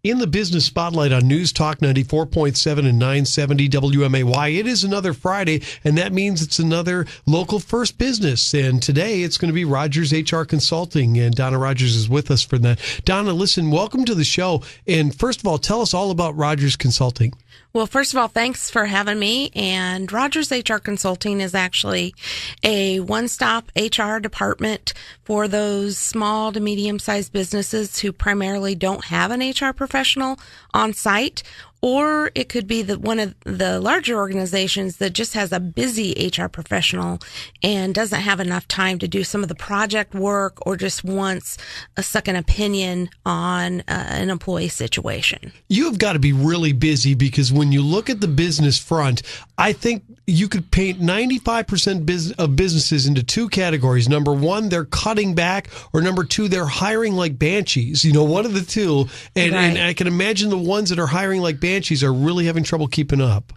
In the Business Spotlight on News Talk 94.7 and 970 WMAY. It is another Friday, and that means it's another local first business. And today it's going to be Rogers HR Consulting, and Donna Rogers is with us for that. Donna, listen, welcome to the show. And first of all, tell us all about Rogers Consulting. Well, first of all, thanks for having me. And Rogers HR Consulting is actually a one-stop HR department for those small to medium-sized businesses who primarily don't have an HR professional on site. Or it could be one of the larger organizations that just has a busy HR professional and doesn't have enough time to do some of the project work or just wants a second opinion on an employee situation. You have got to be really busy, because when you look at the business front, I think you could paint 95% of businesses into two categories. Number one, they're cutting back, or number two, they're hiring like banshees. You know, one of the two. And, right. And I can imagine the ones that are hiring like banshees are really having trouble keeping up.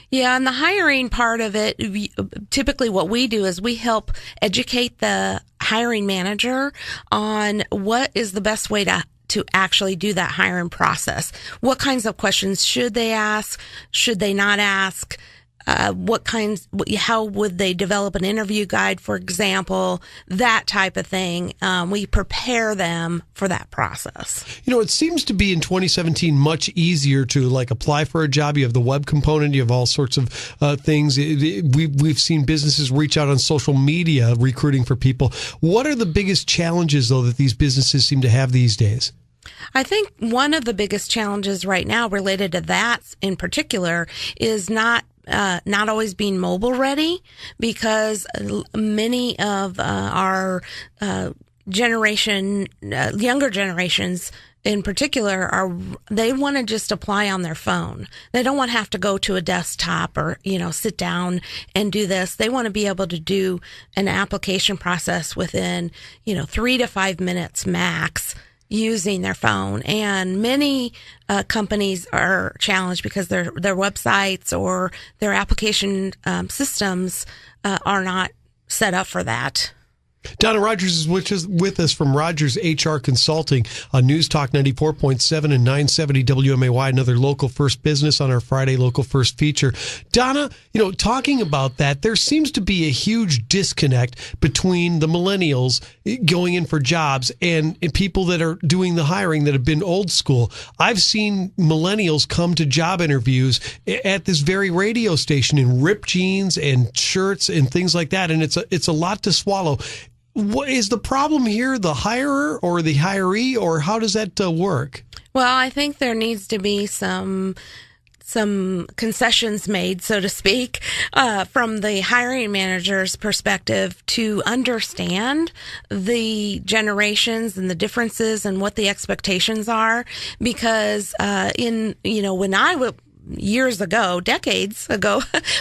Yeah, and the hiring part of it, typically what we do is we help educate the hiring manager on what is the best way to actually do that hiring process. What kinds of questions should they ask? Should they not ask? How would they develop an interview guide, for example, that type of thing. We prepare them for that process. You know, it seems to be in 2017 much easier to apply for a job. You have the web component, you have all sorts of things. We've seen businesses reach out on social media recruiting for people. What are the biggest challenges, though, that these businesses seem to have these days? I think one of the biggest challenges right now related to that in particular is not always being mobile ready, because many of our younger generations in particular they want to just apply on their phone. They don't want to have to go to a desktop or, sit down and do this. They want to be able to do an application process within, 3 to 5 minutes max, using their phone. And many companies are challenged because their websites or their application systems are not set up for that. Donna Rogers is with us from Rogers HR Consulting on News Talk 94.7 and 970 WMAY, another local first business on our Friday Local First feature. Donna, talking about that, there seems to be a huge disconnect between the millennials going in for jobs and people that are doing the hiring that have been old school. I've seen millennials come to job interviews at this very radio station in ripped jeans and shirts and things like that, and it's a lot to swallow. What is the problem here? The hirer or the hiree, or how does that work? Well, I think there needs to be some concessions made, so to speak, from the hiring manager's perspective to understand the generations and the differences and what the expectations are. Because when I years ago, decades ago,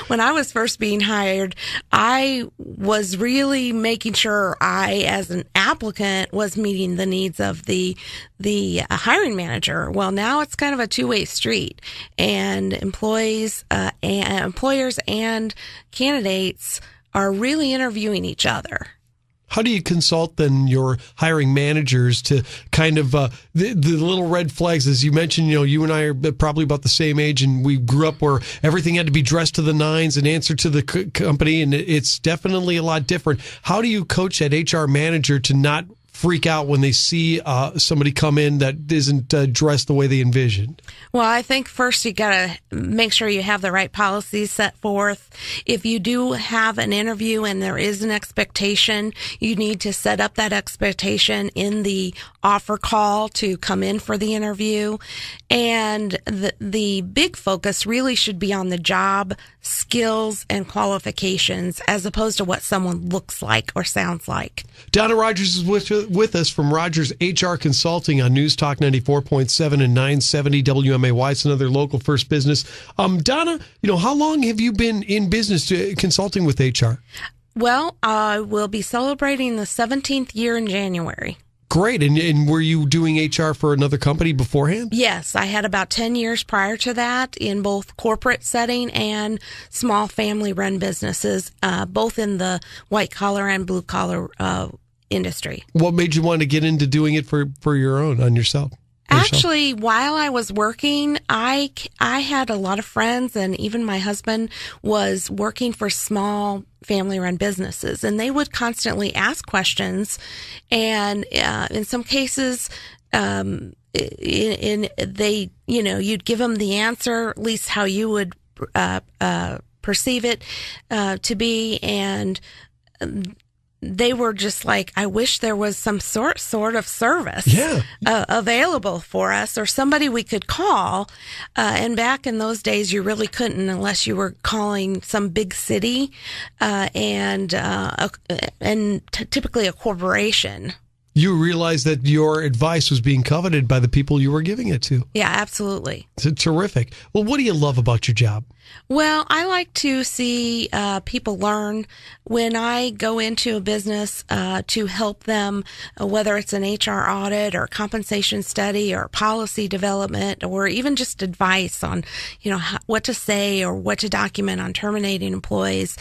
when I was first being hired, I was really making sure I, as an applicant, was meeting the needs of the hiring manager. Well, now it's kind of a two-way street, and employers and candidates are really interviewing each other. How do you consult then your hiring managers to kind of the little red flags? As you mentioned, you and I are probably about the same age, and we grew up where everything had to be dressed to the nines and answer to the company, and it's definitely a lot different. How do you coach that HR manager to not freak out when they see somebody come in that isn't dressed the way they envisioned? Well, I think first you got to make sure you have the right policies set forth. If you do have an interview and there is an expectation, you need to set up that expectation in the offer call to come in for the interview. And the big focus really should be on the job skills and qualifications as opposed to what someone looks like or sounds like. Donna Rogers is with us from Rogers HR Consulting on News Talk 94.7 and 970 WMAY. It's another local first business. Donna, how long have you been in business consulting with HR? Well, I will be celebrating the 17th year in January. Great. And were you doing HR for another company beforehand? Yes, I had about 10 years prior to that in both corporate setting and small family-run businesses, both in the white-collar and blue-collar industry. What made you want to get into doing it for your own, on yourself? Actually, while I was working, I had a lot of friends, and even my husband was working for small family-run businesses, and they would constantly ask questions, and in some cases, you'd give them the answer, at least how you would perceive it to be, and they were just like, I wish there was some sort of service available for us, or somebody we could call. And back in those days, you really couldn't unless you were calling some big city and typically a corporation. You realized that your advice was being coveted by the people you were giving it to. Yeah, absolutely. It's terrific. Well, what do you love about your job? Well, I like to see people learn. When I go into a business to help them, whether it's an HR audit or compensation study or policy development, or even just advice on, what to say or what to document on terminating employees,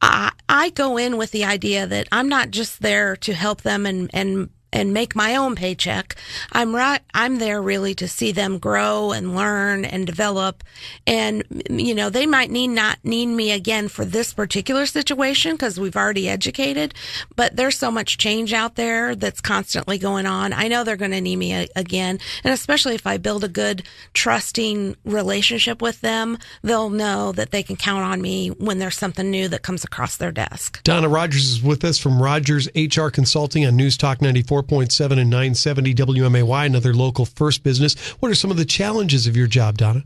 I go in with the idea that I'm not just there to help them and make my own paycheck. I'm there really to see them grow and learn and develop. And, they might not need me again for this particular situation because we've already educated, but there's so much change out there that's constantly going on. I know they're going to need me again. And especially if I build a good, trusting relationship with them, they'll know that they can count on me when there's something new that comes across their desk. Donna Rogers is with us from Rogers HR Consulting on News Talk 94.7 and 970 WMAY, another local first business. What are some of the challenges of your job, Donna?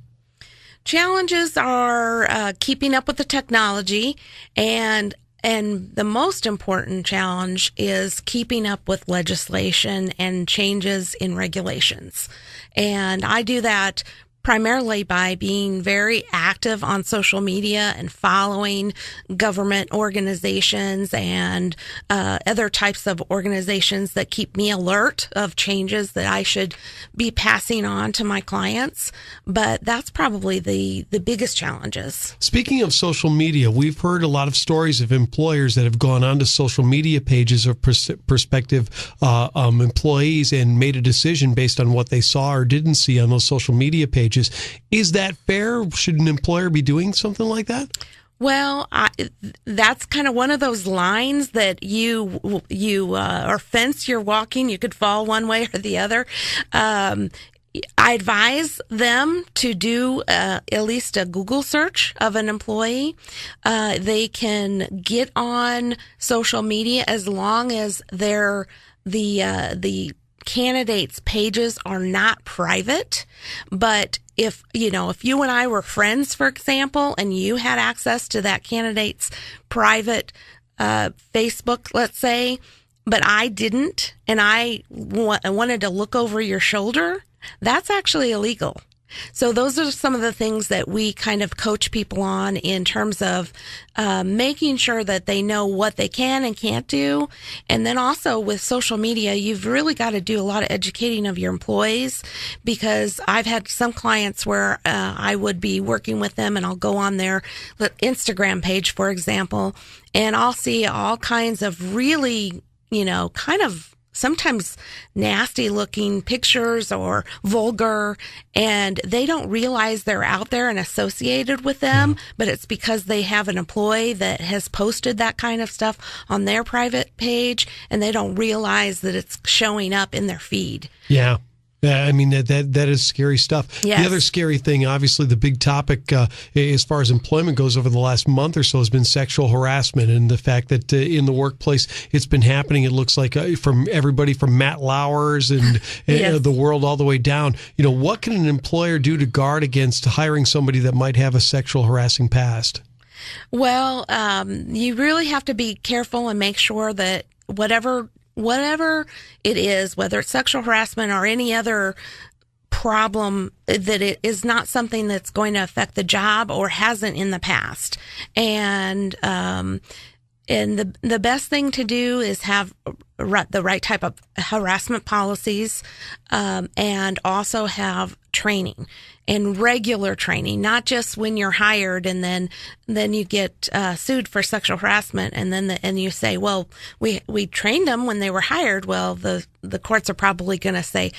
Challenges are keeping up with the technology, and the most important challenge is keeping up with legislation and changes in regulations. And I do that primarily by being very active on social media and following government organizations and other types of organizations that keep me alert of changes that I should be passing on to my clients. But that's probably the biggest challenges. Speaking of social media, we've heard a lot of stories of employers that have gone onto social media pages of prospective employees and made a decision based on what they saw or didn't see on those social media pages. Is that fair? Should an employer be doing something like that? Well, that's kind of one of those lines that you or fence you're walking. You could fall one way or the other. I advise them to do at least a Google search of an employee. They can get on social media as long as the candidates' pages are not private. But if you and I were friends, for example, and you had access to that candidate's private Facebook, let's say, but I didn't, and I wanted to look over your shoulder, that's actually illegal. So those are some of the things that we kind of coach people on in terms of making sure that they know what they can and can't do. And then also with social media, you've really got to do a lot of educating of your employees, because I've had some clients where I would be working with them and I'll go on their Instagram page, for example, and I'll see all kinds of really, kind of sometimes nasty looking pictures or vulgar, and they don't realize they're out there and associated with them, but it's because they have an employee that has posted that kind of stuff on their private page, and they don't realize that it's showing up in their feed. Yeah. Yeah, I mean, that is scary stuff. Yes. The other scary thing, obviously, the big topic as far as employment goes over the last month or so has been sexual harassment, and the fact that in the workplace it's been happening, it looks like, from everybody from Matt Lauers and Yes. the world all the way down. What can an employer do to guard against hiring somebody that might have a sexual harassing past? Well, you really have to be careful and make sure that whatever it is, whether it's sexual harassment or any other problem, that it is not something that's going to affect the job or hasn't in the past. And the best thing to do is have the right type of harassment policies, and also have training and regular training, not just when you're hired and then you get sued for sexual harassment, and then and you say, well, we trained them when they were hired. Well, the courts are probably going to say,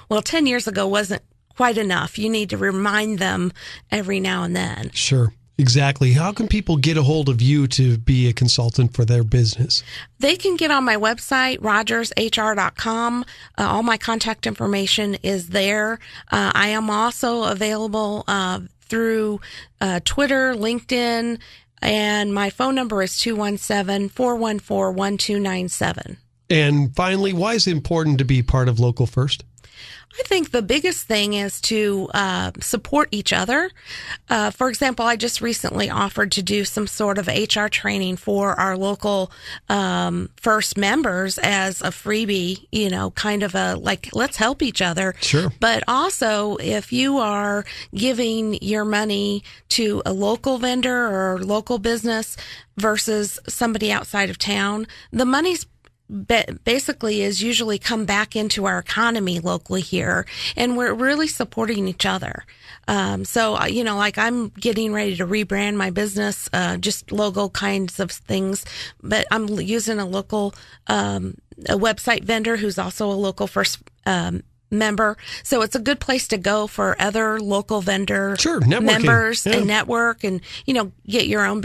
well, 10 years ago wasn't quite enough. You need to remind them every now and then. Sure. Exactly. How can people get a hold of you to be a consultant for their business? They can get on my website, rogershr.com. All my contact information is there. I am also available through Twitter, LinkedIn, and my phone number is 217-414-1297. And finally, why is it important to be part of Local First? I think the biggest thing is to support each other. For example, I just recently offered to do some sort of HR training for our local First members as a freebie, kind of a let's help each other. Sure. But also, if you are giving your money to a local vendor or local business versus somebody outside of town, the money's basically is usually come back into our economy locally here, and we're really supporting each other. So, I'm getting ready to rebrand my business, just logo kinds of things, but I'm using a local, a website vendor who's also a local First, member. So it's a good place to go for other local vendor members and network and, get your own,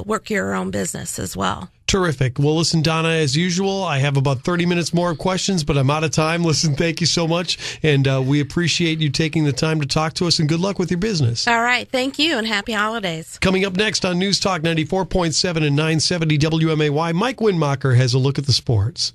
work your own business as well. Terrific. Well, listen, Donna, as usual, I have about 30 minutes more of questions, but I'm out of time. Listen, thank you so much. And we appreciate you taking the time to talk to us, and good luck with your business. All right. Thank you, and happy holidays. Coming up next on News Talk 94.7 and 970 WMAY, Mike Winmacher has a look at the sports.